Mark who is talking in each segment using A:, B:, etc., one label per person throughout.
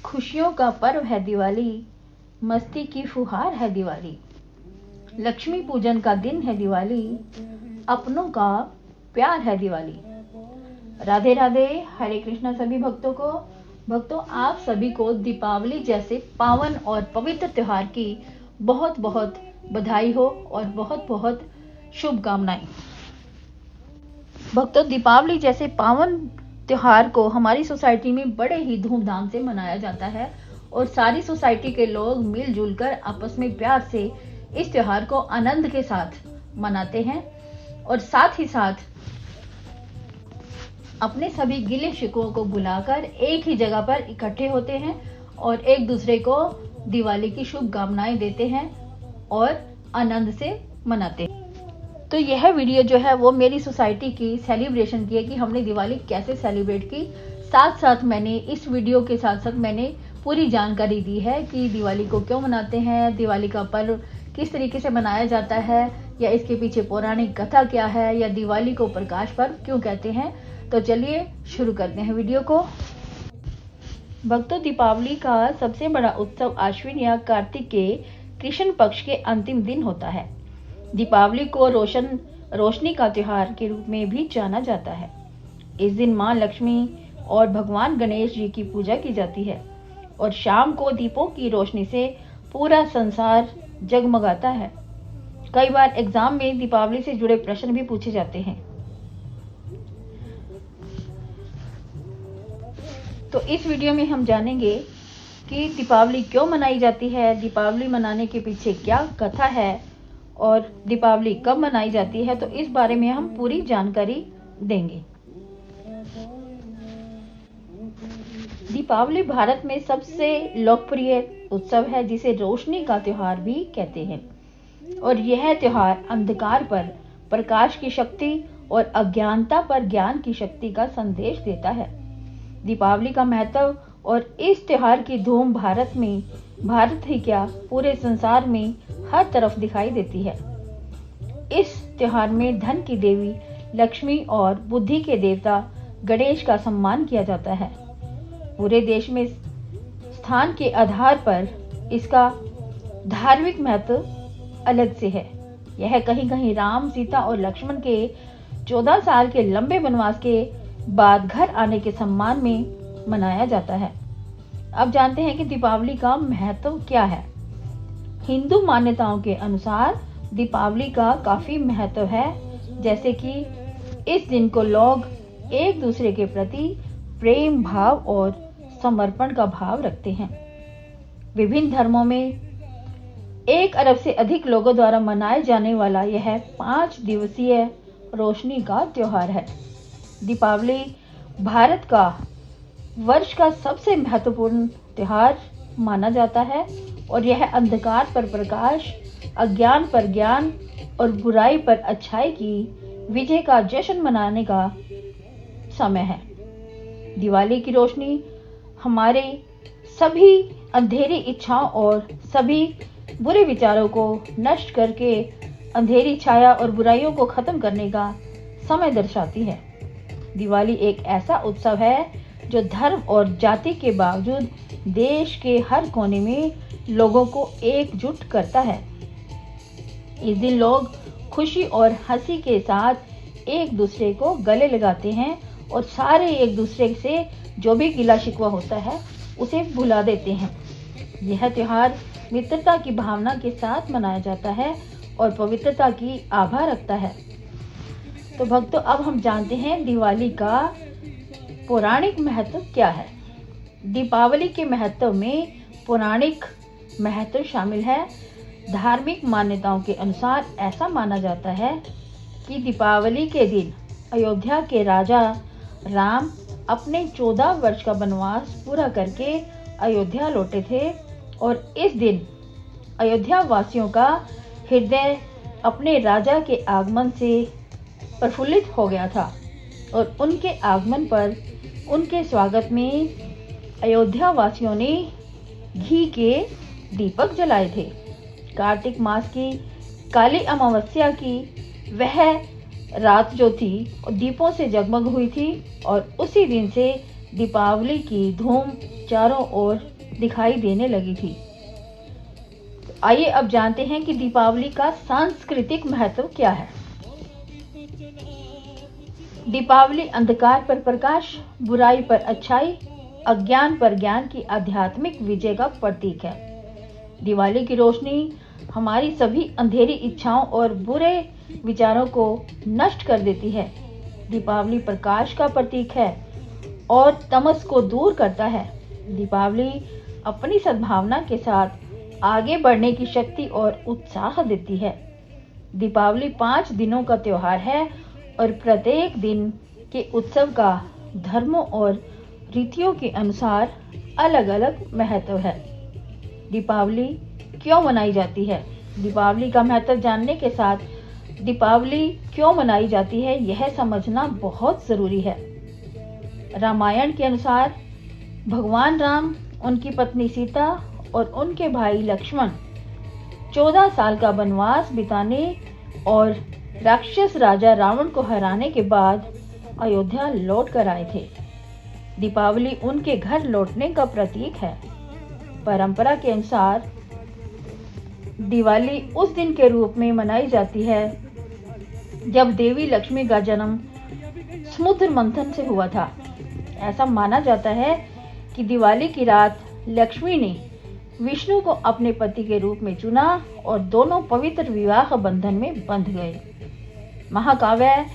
A: खुशियों का पर्व है दिवाली, मस्ती की फुहार है दिवाली। लक्ष्मी पूजन का दिन है दिवाली, अपनों का प्यार है दिवाली। राधे राधे, हरे कृष्णा सभी भक्तों को। भक्तों, आप सभी को दीपावली जैसे पावन और पवित्र त्योहार की बहुत बहुत बधाई हो और बहुत बहुत शुभकामनाएं। भक्तों, दीपावली जैसे पावन त्योहार को हमारी सोसाइटी में बड़े ही धूमधाम से मनाया जाता है और सारी सोसाइटी के लोग मिलजुल कर आपस में प्यार से इस त्योहार को आनंद के साथ मनाते हैं और साथ ही साथ अपने सभी गिले शिकवों को भुलाकर एक ही जगह पर इकट्ठे होते हैं और एक दूसरे को दिवाली की शुभकामनाएं देते हैं और आनंद से मनाते हैं। तो यह वीडियो जो है वो मेरी सोसाइटी की सेलिब्रेशन की है कि हमने दिवाली कैसे सेलिब्रेट की। साथ साथ मैंने इस वीडियो के साथ साथ मैंने पूरी जानकारी दी है कि दिवाली को क्यों मनाते हैं, दिवाली का पर्व किस तरीके से मनाया जाता है, या इसके पीछे पौराणिक कथा क्या है, या दिवाली को प्रकाश पर्व क्यों कहते हैं। तो चलिए शुरू करते हैं वीडियो को। भक्तों, दीपावली का सबसे बड़ा उत्सव आश्विन या कार्तिक के कृष्ण पक्ष के अंतिम दिन होता है। दीपावली को रोशनी का त्योहार के रूप में भी जाना जाता है। इस दिन मां लक्ष्मी और भगवान गणेश जी की पूजा की जाती है और शाम को दीपों की रोशनी से पूरा संसार जगमगाता है। कई बार एग्जाम में दीपावली से जुड़े प्रश्न भी पूछे जाते हैं। तो इस वीडियो में हम जानेंगे कि दीपावली क्यों मनाई जाती है, दीपावली मनाने के पीछे क्या कथा है और दीपावली कब मनाई जाती है। तो इस बारे में हम पूरी जानकारी देंगे। दीपावली भारत में सबसे लोकप्रिय उत्सव है जिसे रोशनी का त्योहार भी कहते हैं और यह त्योहार अंधकार पर प्रकाश की शक्ति और अज्ञानता पर ज्ञान की शक्ति का संदेश देता है। दीपावली का महत्व और इस त्योहार की धूम भारत ही क्या पूरे संसार में हर तरफ दिखाई देती है। इस त्योहार में धन की देवी लक्ष्मी और बुद्धि के देवता गणेश का सम्मान किया जाता है। पूरे देश में स्थान के आधार पर इसका धार्मिक महत्व अलग से है। यह कहीं कहीं राम, सीता और लक्ष्मण के 14 साल के लंबे वनवास के बाद घर आने के सम्मान में मनाया जाता है। अब जानते हैं कि दीपावली का महत्व क्या है। हिंदू मान्यताओं के अनुसार दीपावली का काफी महत्व है, जैसे कि इस दिन को लोग एक दूसरे के प्रति प्रेम भाव और समर्पण का भाव रखते हैं। विभिन्न धर्मों में 1 अरब से अधिक लोगों द्वारा मनाए जाने वाला यह 5 दिवसीय रोशनी का त्योहार है। दीपावली भारत का वर्ष का सबसे महत्वपूर्ण त्योहार माना जाता है और यह अंधकार पर प्रकाश, अज्ञान पर ज्ञान और बुराई पर अच्छाई की विजय का जश्न मनाने का समय है। दिवाली की रोशनी हमारे सभी अंधेरी इच्छाओं और सभी बुरे विचारों को नष्ट करके अंधेरी छाया और बुराइयों को खत्म करने का समय दर्शाती है। दिवाली एक ऐसा उत्सव है जो धर्म और जाति के बावजूद देश के हर कोने में लोगों को एकजुट करता है। इस दिन लोग खुशी और हंसी के साथ एक दूसरे को गले लगाते हैं और सारे एक दूसरे से जो भी गिला शिकवा होता है उसे भुला देते हैं। यह त्योहार मित्रता की भावना के साथ मनाया जाता है और पवित्रता की आभा रखता है। तो भक्तों, अब हम जानते हैं दिवाली का पौराणिक महत्व क्या है। दीपावली के महत्व में पौराणिक महत्व शामिल है। धार्मिक मान्यताओं के अनुसार ऐसा माना जाता है कि दीपावली के दिन अयोध्या के राजा राम अपने 14 वर्ष का वनवास पूरा करके अयोध्या लौटे थे और इस दिन अयोध्या वासियों का हृदय अपने राजा के आगमन से प्रफुल्लित हो गया था और उनके आगमन पर उनके स्वागत में अयोध्या वासियों ने घी के दीपक जलाए थे। कार्तिक मास की काली अमावस्या की वह रात जो थी दीपों से जगमग हुई थी और उसी दिन से दीपावली की धूम चारों ओर दिखाई देने लगी थी। आइए अब जानते हैं कि दीपावली का सांस्कृतिक महत्व क्या है। दीपावली अंधकार पर प्रकाश, बुराई पर अच्छाई, अज्ञान पर ज्ञान की आध्यात्मिक विजय का प्रतीक है। दिवाली की रोशनी हमारी सभी अंधेरी इच्छाओं और बुरे विचारों को नष्ट कर देती है। दीपावली प्रकाश का प्रतीक है और तमस को दूर करता है। दीपावली अपनी सद्भावना के साथ आगे बढ़ने की शक्ति और उत्साह देती है। दीपावली 5 दिनों का त्योहार है और प्रत्येक दिन के उत्सव का धर्मों और रीतियों के अनुसार अलग अलग महत्व है। दीपावली क्यों मनाई जाती है? दीपावली का महत्व जानने के साथ दीपावली क्यों मनाई जाती है यह समझना बहुत जरूरी है। रामायण के अनुसार भगवान राम, उनकी पत्नी सीता और उनके भाई लक्ष्मण 14 साल का वनवास बिताने और राक्षस राजा रावण को हराने के बाद अयोध्या लौट कर आए थे। दीपावली उनके घर लौटने का प्रतीक है। परंपरा के अनुसार दिवाली उस दिन के रूप में मनाई जाती है जब देवी लक्ष्मी का जन्म समुद्र मंथन से हुआ था। ऐसा माना जाता है कि दिवाली की रात लक्ष्मी ने विष्णु को अपने पति के रूप में चुना और दोनों पवित्र विवाह बंधन में बंध गए। महाकाव्य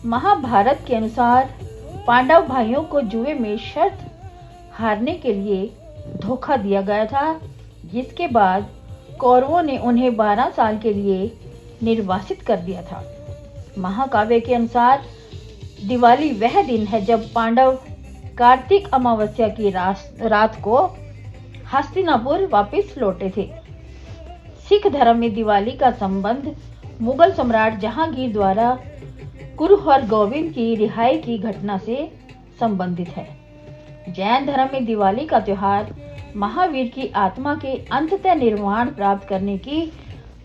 A: महाभारत के अनुसार पांडव भाइयों को जुए में शर्त हारने के लिए धोखा दिया गया था, जिसके बाद कौरवों ने उन्हें 12 साल के लिए निर्वासित कर दिया था। महाकाव्य के अनुसार दिवाली वह दिन है जब पांडव कार्तिक अमावस्या की रात को हस्तिनापुर वापस लौटे थे। सिख धर्म में दिवाली का संबंध मुगल सम्राट जहांगीर द्वारा गुरु हरगोविंद की रिहाई की घटना से संबंधित है। जैन धर्म में दिवाली का त्योहार महावीर की आत्मा के अंततः निर्वाण प्राप्त करने की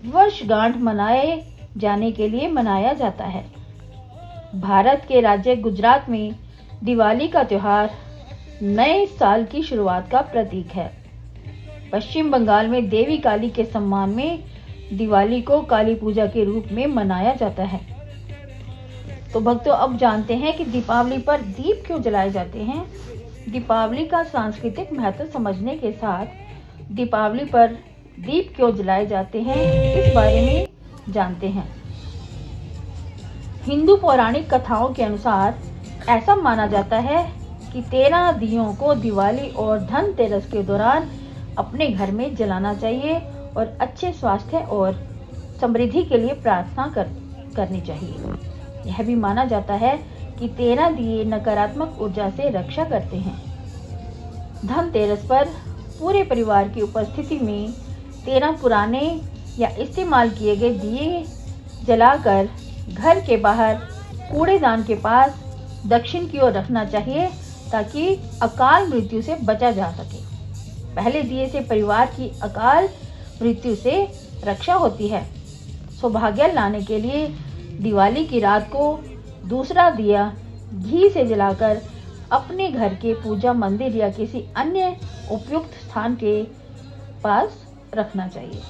A: वर्षगांठ मनाए जाने के लिए मनाया जाता है। भारत के राज्य गुजरात में दिवाली का त्योहार नए साल की शुरुआत का प्रतीक है। पश्चिम बंगाल में देवी काली के सम्मान में दिवाली को काली पूजा के रूप में मनाया जाता है। तो भक्तों, अब जानते हैं कि दीपावली पर दीप क्यों जलाए जाते हैं। दीपावली का सांस्कृतिक महत्व समझने के साथ दीपावली पर दीप क्यों जलाए जाते हैं इस बारे में जानते हैं। हिंदू पौराणिक कथाओं के अनुसार ऐसा माना जाता है कि 13 दियों को दिवाली और धनतेरस के दौरान अपने घर में जलाना चाहिए और अच्छे स्वास्थ्य और समृद्धि के लिए प्रार्थना करनी चाहिए। यह भी माना जाता है कि 13 दिए नकारात्मक ऊर्जा से रक्षा करते हैं। धनतेरस पर पूरे परिवार की उपस्थिति में 13 पुराने या इस्तेमाल किए गए दिए जलाकर घर के बाहर कूड़ेदान के पास दक्षिण की ओर रखना चाहिए ताकि अकाल मृत्यु से बचा जा सके। पहले दिए से परिवार की अकाल मृत्यु से रक्षा होती है। सौभाग्य लाने के लिए दिवाली की रात को दूसरा दिया घी से जलाकर अपने घर के पूजा मंदिर या किसी अन्य उपयुक्त स्थान के पास रखना चाहिए।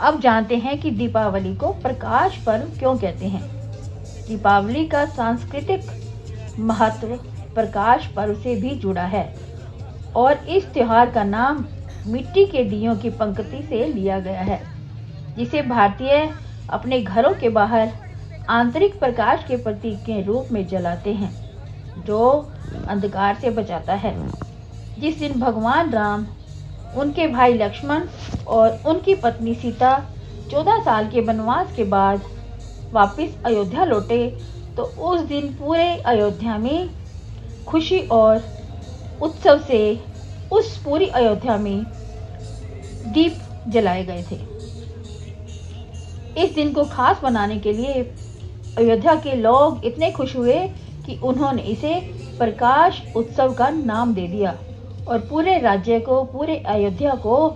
A: अब जानते हैं कि दीपावली को प्रकाश पर्व क्यों कहते हैं। दीपावली का सांस्कृतिक महत्व प्रकाश पर्व से भी जुड़ा है और इस त्योहार का नाम मिट्टी के दियों की पंक्ति से लिया गया है, जिसे भारतीय अपने घरों के बाहर आंतरिक प्रकाश के प्रतीक के रूप में जलाते हैं, जो अंधकार से बचाता है। जिस दिन भगवान राम, उनके भाई लक्ष्मण और उनकी पत्नी सीता 14 साल के वनवास के बाद वापस अयोध्या लौटे, तो उस दिन पूरे अयोध्या में खुशी और उत्सव से उस पूरी अयोध्या में दीप जलाए गए थे। इस दिन को खास बनाने के लिए अयोध्या के लोग इतने खुश हुए कि उन्होंने इसे प्रकाश उत्सव का नाम दे दिया और पूरे राज्य को, पूरे अयोध्या को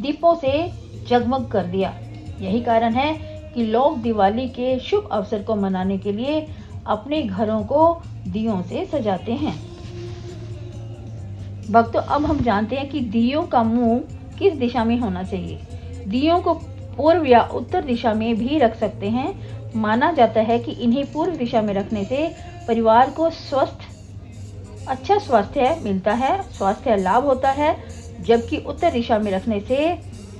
A: दीपों से जगमग कर दिया। यही कारण है कि लोग दिवाली के शुभ अवसर को मनाने के लिए अपने घरों को दियों से सजाते हैं। भक्तों, अब हम जानते हैं कि दियों का मुंह किस दिशा में होना चाहिए। दियों को पूर्व या उत्तर दिशा में भी रख सकते हैं। माना जाता है कि इन्हें पूर्व दिशा में रखने से परिवार को अच्छा स्वास्थ्य मिलता है, स्वास्थ्य लाभ होता है, जबकि उत्तर दिशा में रखने से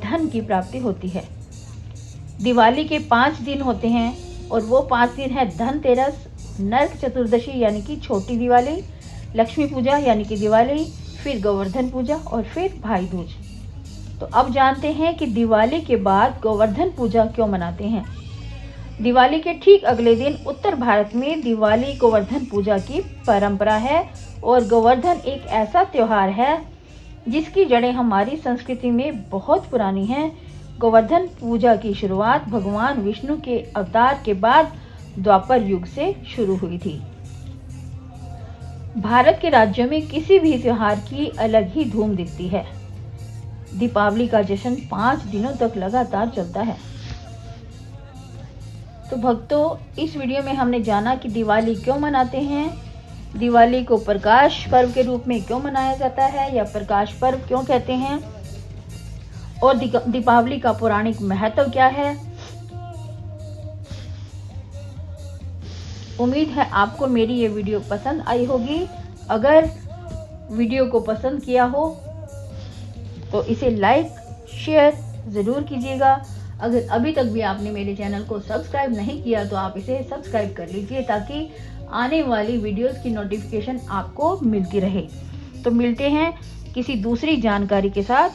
A: धन की प्राप्ति होती है। दिवाली के 5 दिन होते हैं और वो 5 दिन है धनतेरस, नरक चतुर्दशी यानी कि छोटी दिवाली, लक्ष्मी पूजा यानी कि दिवाली, फिर गोवर्धन पूजा और फिर भाई दूज। तो अब जानते हैं कि दिवाली के बाद गोवर्धन पूजा क्यों मनाते हैं। दिवाली के ठीक अगले दिन उत्तर भारत में दिवाली गोवर्धन पूजा की परंपरा है और गोवर्धन एक ऐसा त्योहार है जिसकी जड़ें हमारी संस्कृति में बहुत पुरानी हैं। गोवर्धन पूजा की शुरुआत भगवान विष्णु के अवतार के बाद द्वापर युग से शुरू हुई थी। भारत के राज्यों में किसी भी त्योहार की अलग ही धूम दिखती है। दीपावली का जश्न 5 दिनों तक लगातार चलता है। तो भक्तों, इस वीडियो में हमने जाना कि दिवाली क्यों मनाते हैं, दिवाली को प्रकाश पर्व के रूप में क्यों मनाया जाता है या प्रकाश पर्व क्यों कहते हैं, और दीपावली का पौराणिक महत्व क्या है। उम्मीद है आपको मेरी ये वीडियो पसंद आई होगी। अगर वीडियो को पसंद किया हो तो इसे लाइक शेयर ज़रूर कीजिएगा। अगर अभी तक भी आपने मेरे चैनल को सब्सक्राइब नहीं किया तो आप इसे सब्सक्राइब कर लीजिए ताकि आने वाली वीडियोस की नोटिफिकेशन आपको मिलती रहे। तो मिलते हैं किसी दूसरी जानकारी के साथ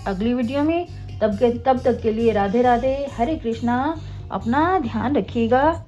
A: अगली वीडियो में। तब तक के लिए राधे राधे, हरे कृष्णा। अपना ध्यान रखिएगा।